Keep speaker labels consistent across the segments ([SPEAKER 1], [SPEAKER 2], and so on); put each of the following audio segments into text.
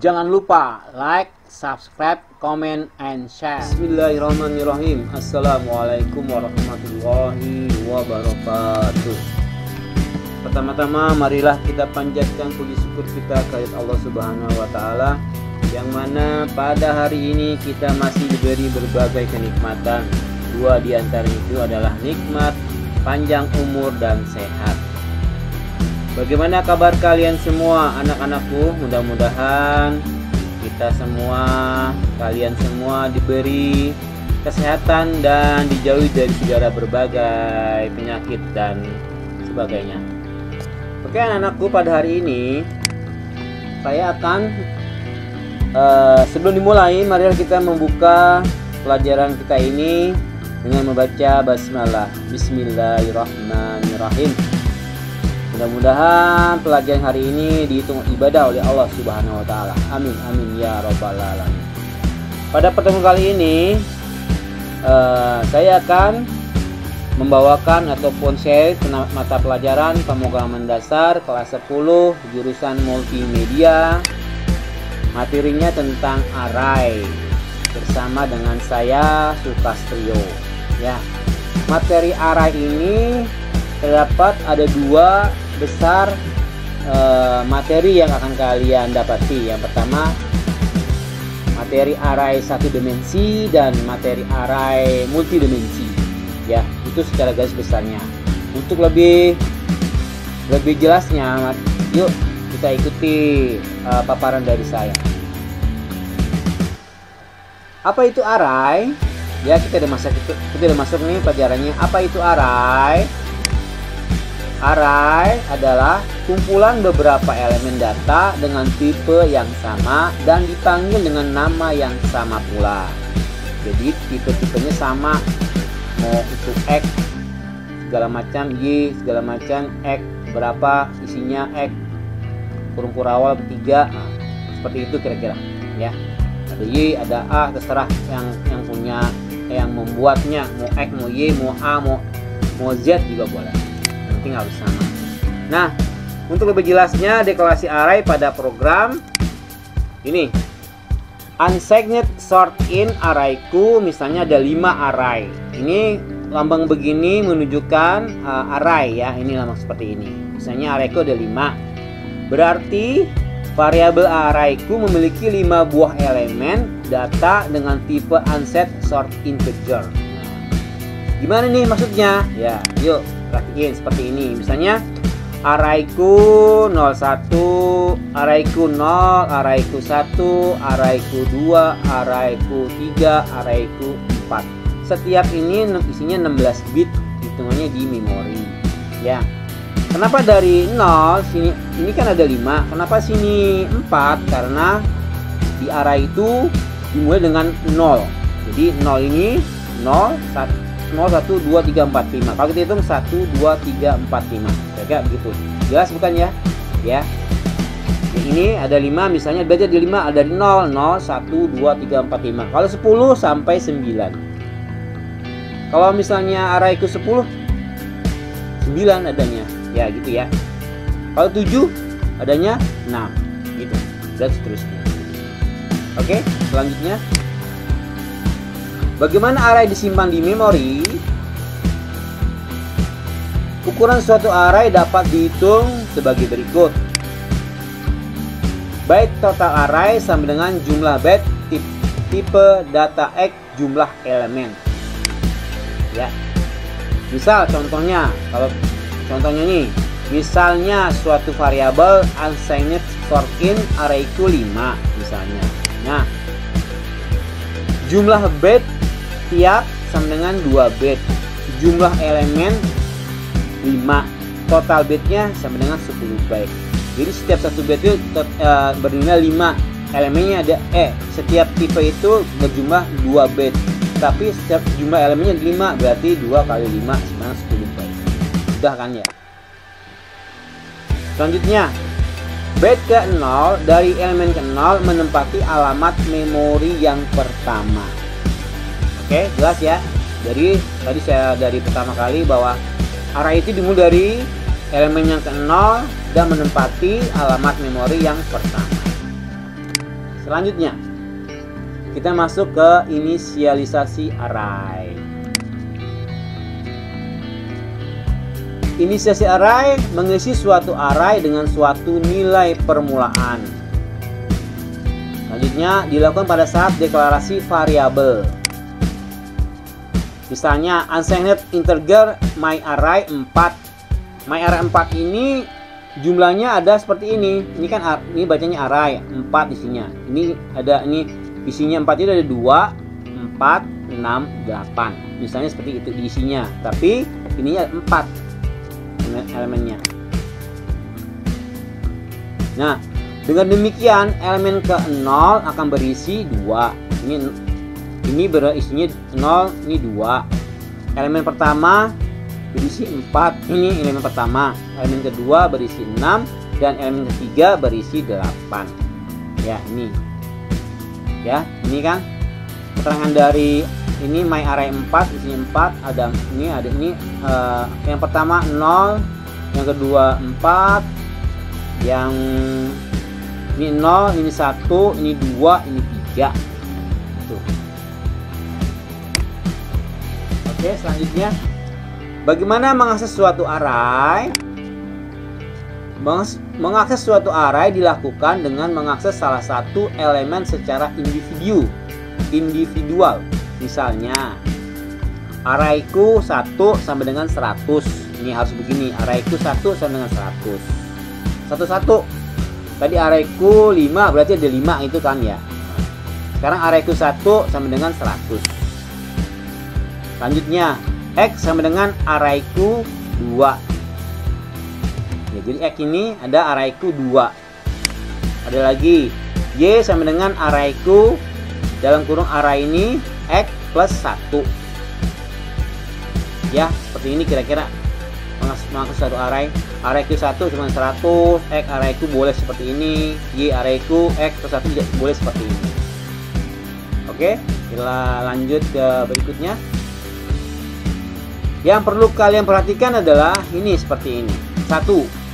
[SPEAKER 1] Jangan lupa like, subscribe, comment, and share. Bismillahirrahmanirrahim. Assalamualaikum warahmatullahi wabarakatuh. Pertama-tama marilah kita panjatkan puji syukur kita kepada Allah Subhanahu wa taala, yang mana pada hari ini kita masih diberi berbagai kenikmatan. Dua di antara itu adalah nikmat panjang umur dan sehat. Bagaimana kabar kalian semua, anak-anakku? Mudah-mudahan kalian semua diberi kesehatan dan dijauhi dari segala berbagai penyakit dan sebagainya. Oke anak-anakku, pada hari ini saya akan sebelum dimulai, marilah kita membuka pelajaran kita ini dengan membaca basmalah. Bismillahirrahmanirrahim. Mudah-mudahan pelajaran hari ini dihitung ibadah oleh Allah Subhanahu wa taala. Amin amin ya rabbal alamin. Pada pertemuan kali ini saya akan membawakan ataupun share mata pelajaran pemrograman dasar kelas 10 jurusan multimedia. Materinya tentang array bersama dengan saya Sukastrio. Ya. Materi array ini terdapat ada dua besar materi yang akan kalian dapati. Yang pertama, materi array satu dimensi dan materi array multidimensi. Ya, itu secara garis besarnya. Untuk lebih jelasnya, yuk kita ikuti paparan dari saya. Apa itu array? Ya, kita udah masuk nih pelajarannya. Apa itu array? Array adalah kumpulan beberapa elemen data dengan tipe yang sama dan dipanggil dengan nama yang sama pula. Jadi tipe-tipenya sama, mau itu X segala macam, Y segala macam, X berapa isinya, X kurung awal 3, nah, seperti itu kira-kira ya. Ada Y, ada A, terserah yang punya, yang membuatnya, mau X, mau Y, mau A, mau Z juga boleh. Harus sama. Nah, untuk lebih jelasnya deklarasi array pada program ini, unsigned sort in arrayku, misalnya ada 5 array. Ini lambang begini menunjukkan array ya. Ini lambang seperti ini. Misalnya arrayku ada 5. Berarti variabel arrayku memiliki 5 buah elemen data dengan tipe unset sort integer. Gimana nih maksudnya? Ya, yuk perhatiin seperti ini. Misalnya arrayku 01, arrayku 0, arrayku 1, arrayku 2, arrayku 3, arrayku 4. Setiap ini isinya 16 bit, hitungannya di memori. Ya. Kenapa dari 0 sini, ini kan ada 5. Kenapa sini 4? Karena di array itu dimulai dengan 0. Jadi 0 ini 0 1 2 3 4 5. Kalau kita hitung 1 2 3 4 5. Kira-kira begitu. Jelas bukan ya? Ya. Ini ada 5, misalnya belajar di 5 ada 0 0 1 2 3 4 5. Kalau 10 sampai 9. Kalau misalnya arrayku 10 9 adanya. Ya gitu ya. Kalau 7 adanya 6 gitu. Dan seterusnya. Oke, selanjutnya bagaimana array disimpan di memori? Ukuran suatu array dapat dihitung sebagai berikut. Byte total array sama dengan jumlah byte tipe data X jumlah elemen. Ya. Misal contohnya, kalau contohnya nih, misalnya suatu variabel unsigned sort in arrayku 5 misalnya. Nah, jumlah byte tiap sama dengan 2 bit. Jumlah elemen 5. Total bitnya sama dengan 10 byte. Jadi setiap satu bit itu bernilai 5. Elemennya ada setiap tipe itu berjumlah 2 bit. Tapi setiap jumlah elemennya 5, berarti 2 kali 5 sama dengan 10 byte. Sudah kan ya? Selanjutnya, byte ke-0 dari elemen ke-0 menempati alamat memori yang pertama. Oke, jelas ya. Jadi tadi saya dari pertama kali bahwa array itu dimulai dari elemen yang ke-0 dan menempati alamat memori yang pertama. Selanjutnya kita masuk ke inisialisasi array. Inisialisasi array mengisi suatu array dengan suatu nilai permulaan. Selanjutnya dilakukan pada saat deklarasi variabel. Misalnya unsigned integer myArray 4. MyArray 4 ini jumlahnya ada seperti ini. Ini kan ini bacanya array 4 isinya. Ini ada ini isinya 4 itu ada 2, 4, 6, 8. Misalnya seperti itu diisinya. Tapi ininya 4 elemennya. Nah, dengan demikian elemen ke-0 akan berisi 2. Ini berisinya 0, ini 2. Elemen pertama berisi 4. Ini elemen pertama. Elemen kedua berisi 6 dan elemen ketiga berisi 8. Ya, ini. Ya, ini kan keterangan dari ini myArray 4 isinya 4, ada ini yang pertama 0, yang kedua 4, yang ini 0, ini 1, ini 2, ini 3. Tuh. Oke, selanjutnya bagaimana mengakses suatu array? Mengakses suatu array dilakukan dengan mengakses salah satu elemen secara individual. Misalnya arrayku 1 sampai dengan 100. Ini harus begini, arrayku 1 sampai dengan 100. 1. Tadi arrayku 5, berarti ada 5 itu kan ya. Sekarang arrayku 1 sampai dengan 100. Selanjutnya X sampai dengan arrayku 2. Ya, jadi X ini ada arrayku 2. Ada lagi Y sampai dengan arrayku dalam kurung array ini X plus 1. Ya, seperti ini kira-kira mengakses satu array. Arrayku 1 cuma 100, X arrayku boleh seperti ini, Y arrayku X plus 1 juga boleh seperti ini. Oke, kita lanjut ke berikutnya. Yang perlu kalian perhatikan adalah ini seperti ini. 1.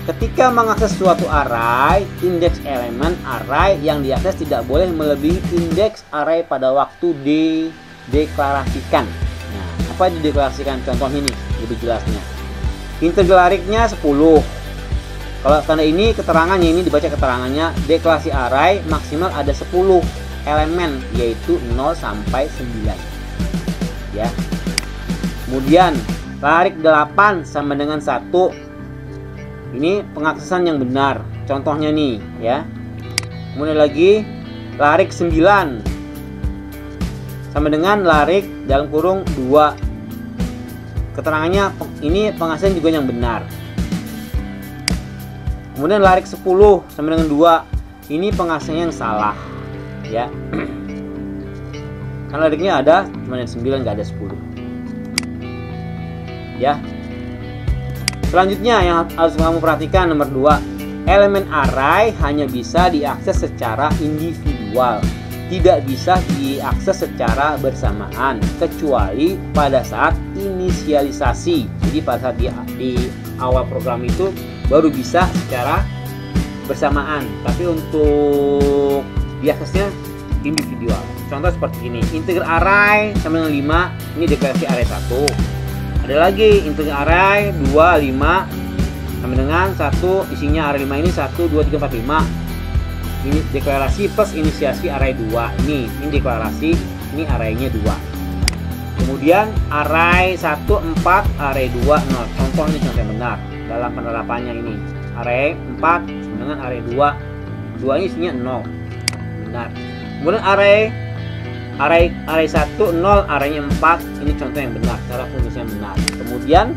[SPEAKER 1] Ketika mengakses suatu array, indeks elemen array yang diakses tidak boleh melebihi indeks array pada waktu dideklarasikan. Nah, apa dideklarasikan? Contoh ini lebih jelasnya. Integerariknya 10. Kalau tanda ini keterangannya, ini dibaca keterangannya, deklarasi array maksimal ada 10 elemen, yaitu 0 sampai 9. Ya. Kemudian larik 8 sama dengan 1. Ini pengaksesan yang benar. Contohnya nih, ya. Kemudian lagi larik 9 sama dengan larik dalam kurung 2. Keterangannya ini pengaksesan juga yang benar. Kemudian larik 10 sama dengan 2. Ini pengaksesan yang salah, ya. Karena lariknya ada cuma 9, nggak ada 10. Ya. Selanjutnya yang harus kamu perhatikan nomor 2, elemen array hanya bisa diakses secara individual, tidak bisa diakses secara bersamaan kecuali pada saat inisialisasi. Jadi pada saat di awal program itu baru bisa secara bersamaan, tapi untuk diaksesnya individual. Contoh seperti ini, integer array sama dengan 5, ini deklarasi array 1. Ada lagi integer array 2, 5 sama dengan 1, isinya array 5 ini 1, 2, 3, 4, 5. Ini deklarasi plus inisiasi array 2. Ini deklarasi, ini arraynya 2. Kemudian array 1, 4, array 2, 0. Contoh ini contoh yang benar dalam penerapannya ini. Array 4 dengan array 2. 2 ini isinya 0. Benar. Kemudian array 1, 0, arraynya 4. Ini contoh yang benar, cara penulisan benar. Kemudian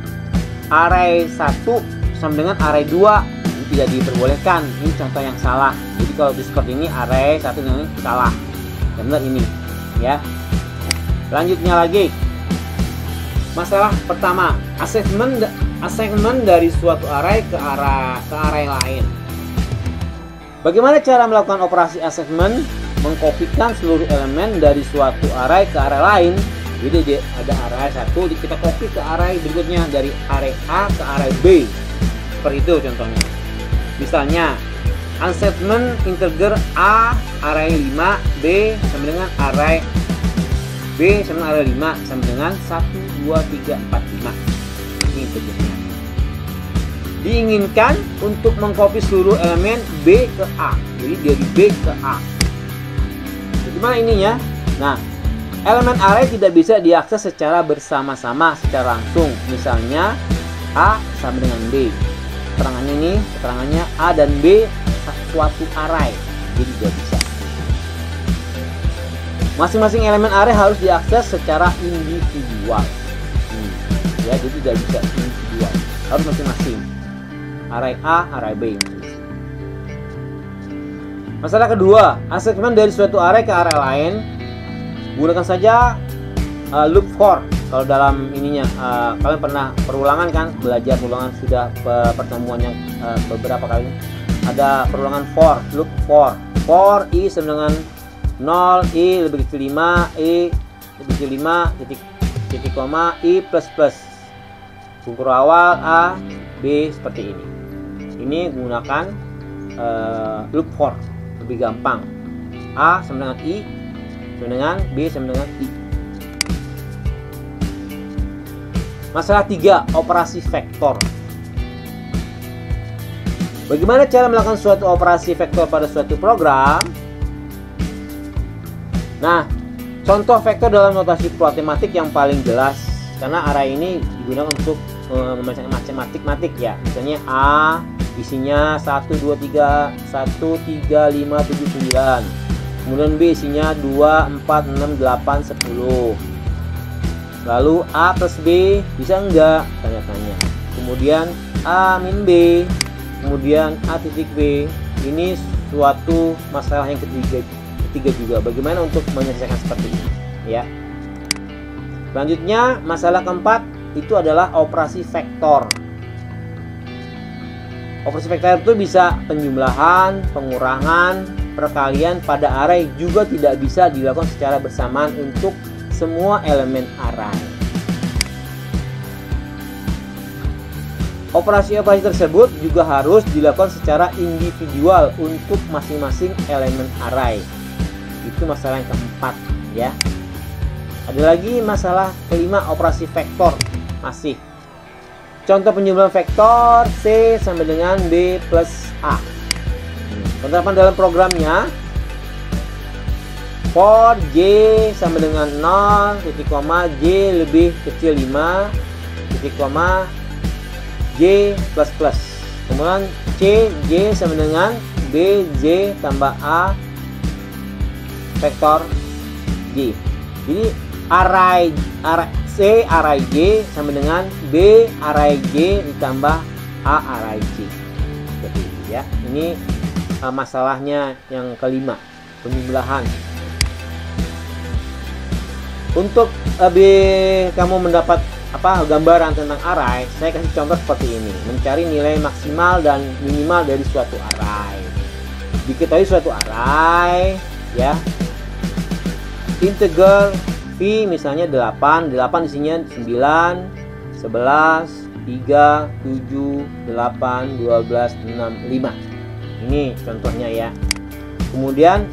[SPEAKER 1] array 1 sama dengan array 2, ini tidak diperbolehkan. Ini contoh yang salah. Jadi kalau seperti ini array 1 yang salah. Yang benar ini, ya. Selanjutnya lagi, masalah pertama, assignment dari suatu array ke array lain. Bagaimana cara melakukan operasi assignment? Mengkopikan seluruh elemen dari suatu array ke array lain. Jadi ada array 1, kita copy ke array berikutnya, dari array A ke array B. Seperti itu contohnya. Misalnya Assignment integer A array 5, B sama dengan array B sama dengan array 5 sama dengan 1, 2, 3, 4, 5. Ini integernya. Diinginkan untuk mengcopy seluruh elemen B ke A. Jadi dari B ke A. Bagaimana ininya? Nah, elemen array tidak bisa diakses secara bersama-sama, secara langsung. Misalnya A sama dengan B. Keterangannya ini, keterangannya A dan B suatu array. Jadi tidak bisa. Masing-masing elemen array harus diakses secara individual. Ya, jadi tidak bisa individual. Harus masing-masing. Array A, array B. Masalah kedua, assignment dari suatu array ke array lain. Gunakan saja loop for. Kalau dalam ininya kalian pernah perulangan kan, belajar perulangan sudah pertemuan yang beberapa kali. Ada perulangan for, loop for. For I sama dengan 0, I lebih kecil 5, I lebih kecil 5, titik koma, I plus plus. Bungkur awal A, B seperti ini. Ini gunakan loop for, lebih gampang. A sama dengan I sama dengan B sama dengan I. Masalah 3, operasi vektor. Bagaimana cara melakukan suatu operasi vektor pada suatu program? Nah, contoh vektor dalam notasi matematik yang paling jelas, karena array ini digunakan untuk memecahkan matematik ya. Misalnya A isinya 1, 2, 3, 1, 3, 5, 7, 9. Kemudian B isinya 2, 4, 6, 8, 10. Lalu A plus B bisa enggak? Tanya-tanya. Kemudian A min B. Kemudian A titik B. Ini suatu masalah yang ketiga juga. Bagaimana untuk menyelesaikan seperti ini? Ya. Selanjutnya masalah keempat itu adalah operasi vektor. Operasi vektor itu bisa penjumlahan, pengurangan, perkalian pada array, juga tidak bisa dilakukan secara bersamaan untuk semua elemen array. Operasi-operasi tersebut juga harus dilakukan secara individual untuk masing-masing elemen array. Itu masalah yang keempat ya. Ada lagi masalah kelima, operasi vektor. Masih contoh penjumlahan vektor C sama dengan B plus A. Penerapan dalam programnya, for J sama dengan 0, titik koma, J lebih kecil 5, titik koma, J plus plus. Kemudian C, J sama dengan B, J tambah A vektor J. Jadi array C array J sama dengan B array J ditambah A array J. Seperti itu ya. Ini masalahnya yang kelima, penjumlahan. Untuk lebih kamu mendapat gambaran tentang array, saya kasih contoh seperti ini. Mencari nilai maksimal dan minimal dari suatu array. Diketahui suatu array ya, integer V misalnya 8 isinya 9, 11, 3, 7, 8, 12, 6, 5. Ini contohnya ya. Kemudian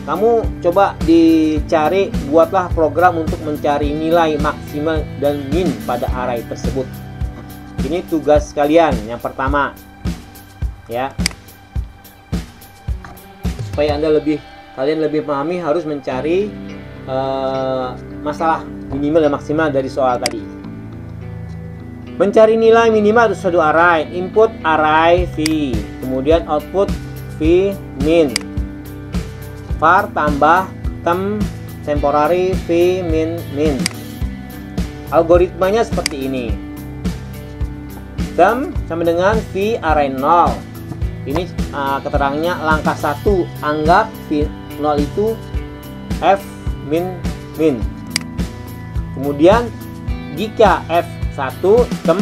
[SPEAKER 1] kamu coba dicari, buatlah program untuk mencari nilai maksimal dan min pada array tersebut. Ini tugas kalian yang pertama ya. Supaya kalian lebih pahami, harus mencari masalah minimal dan maksimal dari soal tadi. Mencari nilai minimal dari suatu array, input array V, kemudian output V min, var tambah temporary V min min. Algoritmanya seperti ini. Temp sama dengan V array 0. Ini keterangannya langkah 1, anggap V 0 itu F min min. Kemudian jika F1 tem,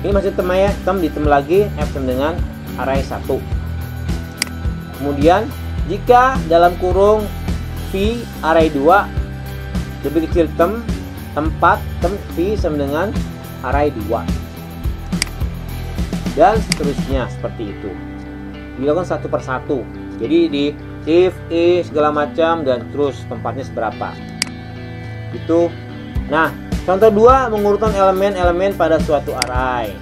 [SPEAKER 1] ini masih tem ya, tem ditem lagi, F sama dengan array 1. Kemudian jika dalam kurung V array 2 lebih kecil tempat tem V sama dengan array 2, dan seterusnya seperti itu. dilakukan satu persatu. Jadi di if, segala macam, dan terus tempatnya seberapa. Itu. Nah, contoh 2, mengurutkan elemen-elemen pada suatu array.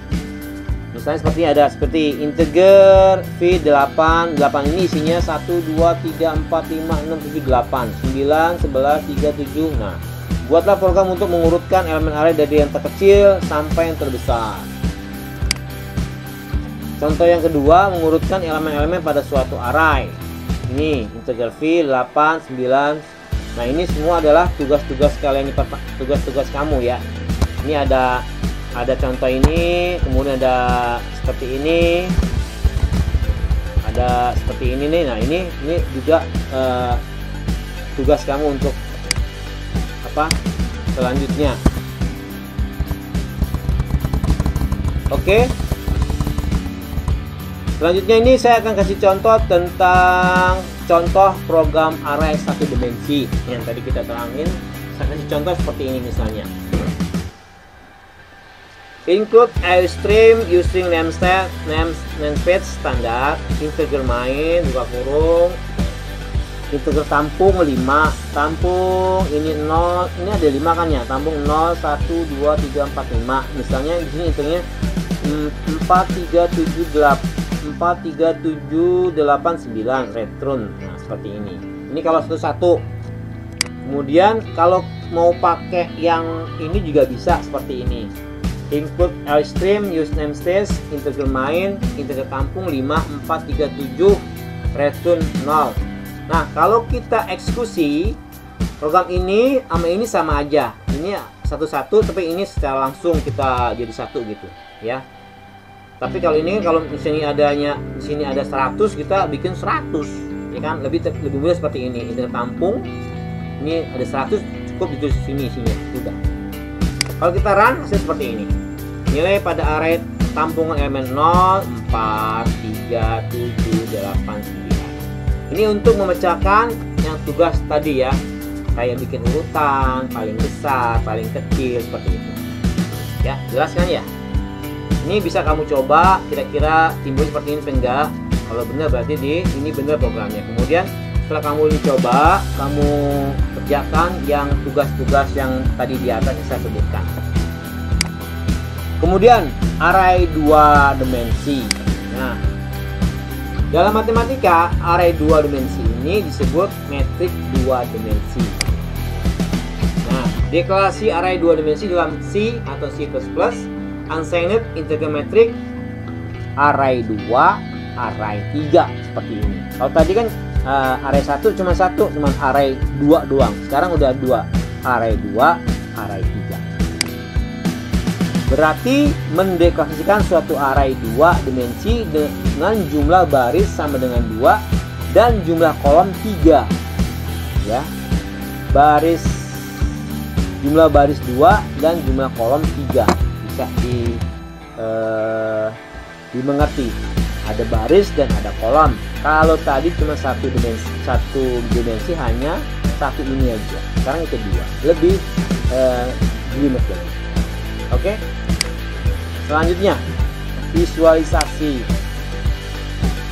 [SPEAKER 1] Misalnya seperti integer V8. 8 ini isinya 1, 2, 3, 4, 5, 6, 7, 8, 9, 11, 3, 7. Nah, buatlah program untuk mengurutkan elemen array dari yang terkecil sampai yang terbesar. Contoh yang kedua, mengurutkan elemen-elemen pada suatu array. Ini integer V 8, 9. Nah, ini semua adalah tugas-tugas kalian, tugas-tugas kamu ya. Ini ada contoh ini, kemudian ada seperti ini, ada seperti ini nih. Nah, ini juga tugas kamu untuk apa selanjutnya. Oke. Selanjutnya ini saya akan kasih contoh tentang contoh program array satu dimensi yang tadi kita terangin. Saya kasih contoh seperti ini misalnya. Include AirStream using namespace standard, integer main, buka kurung, integer tampung 5, tampung ini 0, ini ada 5 kan ya, tampung 0, 1, 2, 3, 4, 5. Misalnya di sini integernya 43789 return. Nah, seperti ini. Ini kalau satu-satu. Kemudian kalau mau pakai yang ini juga bisa seperti ini. Include AirStream use namespace integer main, integer tampung 5, 4, 3, 7 return 0. Nah, kalau kita eksekusi program ini sama ini sama aja. Ini satu-satu, tapi ini secara langsung kita jadi satu gitu ya. Tapi kalau ini, kalau di sini adanya, di sini ada 100, kita bikin 100 ya kan, lebih mudah seperti ini. Integer tampung ini ada 100, cukup ditulis sini sudah. Kalau kita run hasil seperti ini. Nilai pada array tampungan elemen 0, 4, 3, 7, 8, 9. Ini untuk memecahkan yang tugas tadi ya. Kayak bikin urutan, paling besar, paling kecil, seperti itu. Ya, jelas kan ya? Ini bisa kamu coba, kira-kira timbul seperti ini enggak? Kalau benar berarti ini benar programnya. Kemudian setelah kamu coba, kamu kerjakan yang tugas-tugas yang tadi di atas yang saya sebutkan. Kemudian array 2 dimensi. Nah, dalam matematika array 2 dimensi ini disebut metrik 2 dimensi. Nah, deklarasi array 2 dimensi dalam C atau C++, unsigned integer metric array 2, array 3 seperti ini. Kalau tadi kan array 1 cuma array 2 doang. Sekarang udah 2, array 2, array 3. Berarti mendeklarasikan suatu array 2 dimensi dengan jumlah baris sama dengan 2 dan jumlah kolom 3. Ya. Jumlah baris 2 dan jumlah kolom 3. Bisa dimengerti. Ada baris dan ada kolom. Kalau tadi cuma satu dimensi hanya satu ini aja. Sekarang itu 2. Lebih jelimet lagi. Oke. Selanjutnya visualisasi.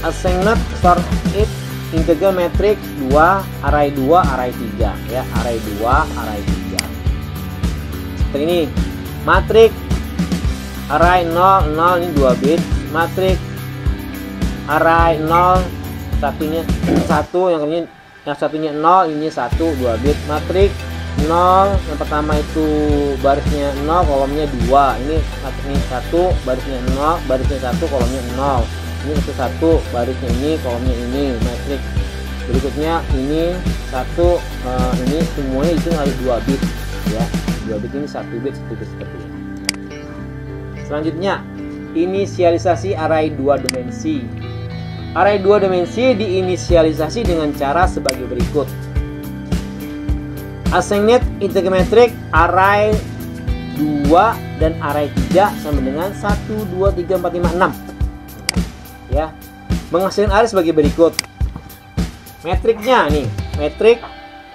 [SPEAKER 1] Assigned sort it integer metric 2, array 2, array 3 ya. Array 2, array 3. Seperti ini. Matrik array 0, 0 ini 2 bit. Matrik array 0, satunya 1, yang satunya 0, ini 1, 2 bit. Matrik 0, yang pertama itu barisnya 0, kolomnya 2. Ini 1, barisnya 0, barisnya 1, kolomnya 0. Ini 1, barisnya ini, kolomnya ini. Matrik berikutnya ini 1, ini semuanya itu harus 2 bit ya. 2 bit ini 1 bit, 1 bit seperti ini. Selanjutnya inisialisasi array 2 dimensi. Array 2 dimensi diinisialisasi dengan cara sebagai berikut. Assigned integer metric array 2 dan array 3 sama dengan 1, 2, 3, 4, 5, 6 ya. Menghasilkan array sebagai berikut. Metriknya nih, metrik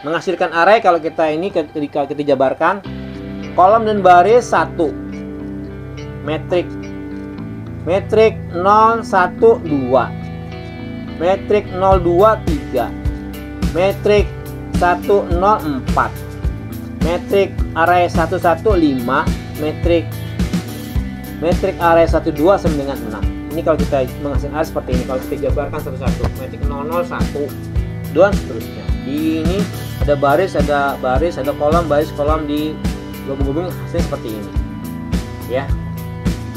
[SPEAKER 1] menghasilkan array kalau kita ini ketika kita jabarkan kolom dan baris 1. Metrik 0, 1, 2. metrik 023, metrik 104, metrik array 115, metrik array 12 sama dengan 6. Ini kalau kita menghasilkan array seperti ini, kalau kita jabarkan satu-satu, metrik 001 dan seterusnya. Di ini ada baris, ada kolom, baris, kolom, di gabung-gabung hasilnya seperti ini. Ya.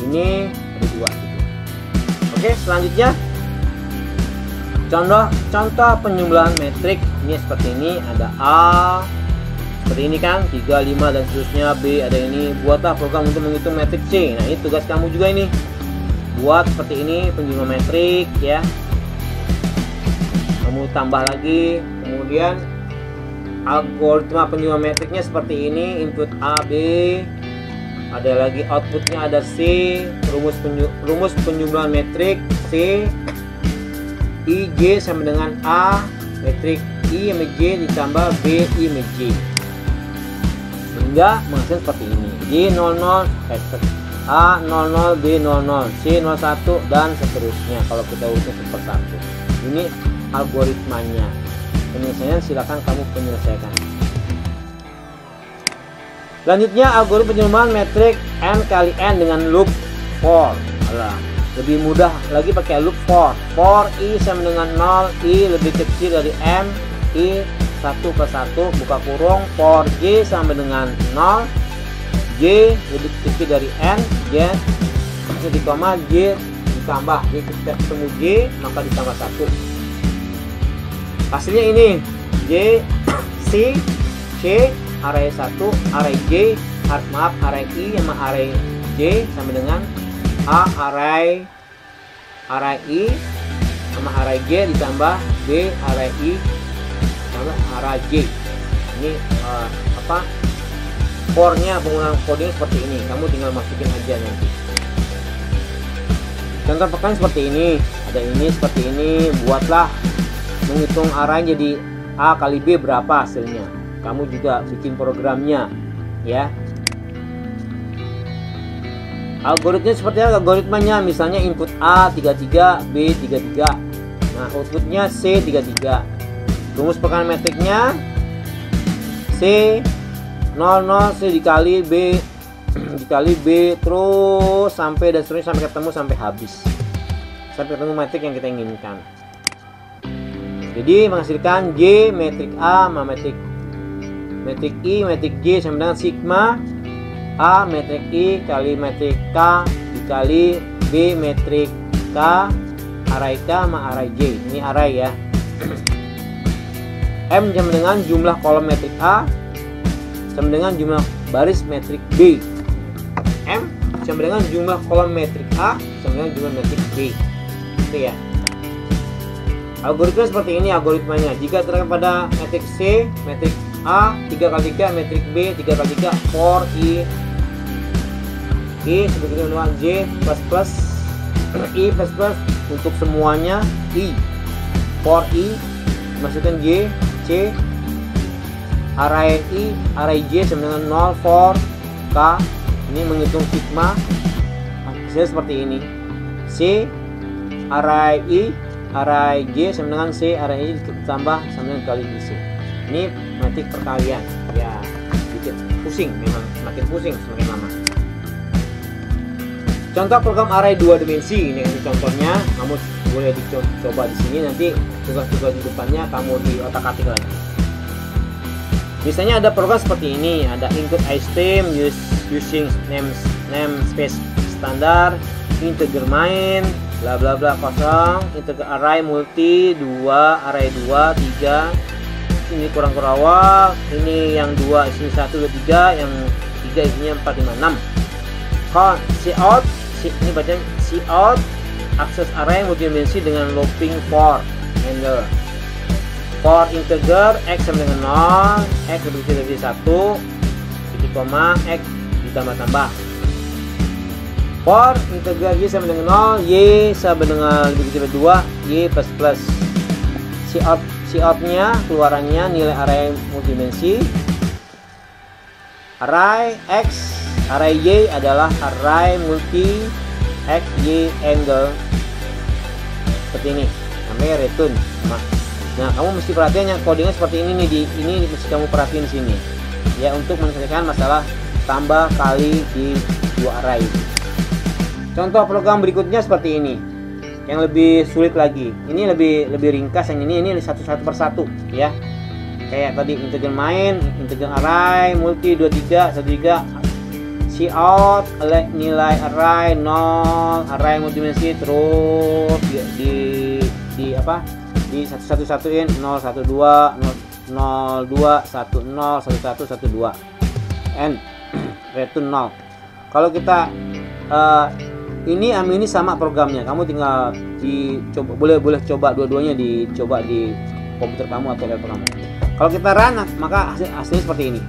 [SPEAKER 1] Ini ada 2 gitu. Oke, selanjutnya contoh penjumlahan metrik ini seperti ini. Ada A seperti ini kan, 3, 5 dan seterusnya. B ada ini. Buatlah program untuk menghitung metrik C. Nah, ini tugas kamu juga ini. Buat seperti ini penjumlahan metrik ya. Kamu tambah lagi. Kemudian algoritma penjumlahan metriknya seperti ini. Input A, B. Ada lagi outputnya ada C. Rumus penjumlahan metrik C, I, J sama dengan A. Metrik I sama J ditambah B, I sama J, sehingga menghasilkan seperti ini. J00, A 00, B 00, C 01 dan seterusnya. Kalau kita urutin satu persatu, ini algoritmanya. Penyelesaian silakan kamu penyelesaikan. Selanjutnya algoritma penjumlahan metrik n kali n dengan loop for. Lebih mudah lagi pakai loop for. For i sama dengan 0, i lebih kecil dari m, i 1 plus 1 buka kurung. For j sama dengan 0, j lebih kecil dari n, j jadi koma, j ditambah, j kita ketemu j maka ditambah 1. Hasilnya ini j, c, c, array 1, array j, array i sama array j sama dengan a array i sama array j ditambah b array i sama array j. Ini for-nya, penggunaan coding seperti ini. Kamu tinggal masukin aja nanti. Contoh pekan seperti ini. Ada ini seperti ini. Buatlah menghitung array jadi a kali b berapa hasilnya. Kamu juga bikin programnya ya. Algoritmanya seperti apa? Algoritmanya misalnya input A 33, B 33. Nah, outputnya C 33. Rumus perkalian metriknya C 00, C dikali B dikali B terus sampai dan seterusnya, sampai ketemu, sampai habis, sampai ketemu metrik yang kita inginkan. Jadi menghasilkan J metrik A sama metrik I, metrik J sama dengan sigma A metrik I kali metrik K dikali B metrik K, array K sama array J. Ini array ya. M sama dengan jumlah kolom metrik A sama dengan jumlah baris metrik B. M sama dengan jumlah kolom metrik A sama dengan jumlah metrik B. Itu ya. Algoritma seperti ini algoritmanya. Jika terdapat pada metrik C, metrik A 3x3, metrik B 3x3, for I sebagai dengan J plus I plus untuk semuanya I, for I masukkan J, C, array I, array J sama dengan 0, for K. Ini menghitung sigma hasilnya seperti ini. C, array I, array J sama dengan C, array I ditambah sama dengan kali C. Ini metrik perkalian ya, sedikit pusing, memang semakin pusing semakin lama. Contoh program array 2 dimensi ini contohnya. Kamu boleh dicoba di sini, nanti tugas-tugas di depannya kamu di otak-atik lagi. Misalnya ada program seperti ini, ada input iStream using namespace standar, integer main bla bla bla kosong, integer array multi 2, array 2, 3. Ini kurang kurawak, ini yang 2 isinya 1, 2, 3, yang 3 isinya 4, 5, 6. Cout, ini bacaan cout akses array multidimensi dengan looping for handle. For integer x sama dengan 0, x lebih kecil dari 1, titik koma, x ditambah-tambah. For integer y sama dengan 0, y sama dengan lebih kecil dari 2, y plus plus. Cout-nya keluarannya nilai array multidimensi. Array x, array y adalah array multi x y angle seperti ini. Nah, sampai return. Nah, kamu mesti perhatian yang codingnya seperti ini nih, ini mesti kamu perhatiin di sini ya, untuk menyelesaikan masalah tambah kali di dua array. Contoh program berikutnya seperti ini, yang lebih sulit lagi. Ini lebih ringkas, yang ini satu persatu ya. Kayak tadi integer main, integer array, multi 23, 13, cout, nilai array 0, array multidimensi, terus di satu-satuin 0, 1, 2, 0, 2, 1, 0, 1, 1, 1, 2 and return 0. Kalau kita ini sama programnya, kamu tinggal dicoba, boleh coba dua-duanya, dicoba di komputer kamu atau laptop kamu. Kalau kita run, maka hasilnya seperti ini.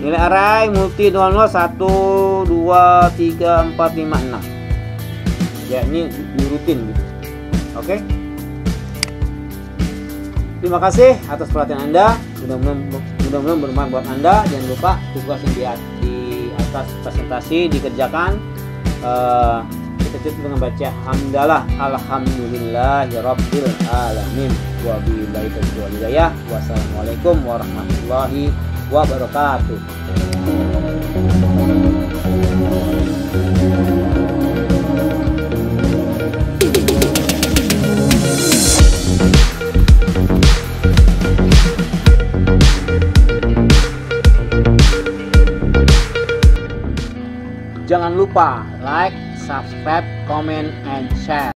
[SPEAKER 1] Nilai array multi 00, 1, 2, 3, 4, 5, 6 ya, ini diurutin gitu. Oke, terima kasih atas perhatian Anda. Mudah-mudahan bermanfaat buat Anda. Jangan lupa tugas yang di atas presentasi dikerjakan. Kita cukup dengan baca hamdalah alhamdulillahirabbil alamin wa billahi taufiq wal hidayah. Wassalamualaikum warahmatullahi wabarakatuh. Jangan lupa like, subscribe, comment, and share.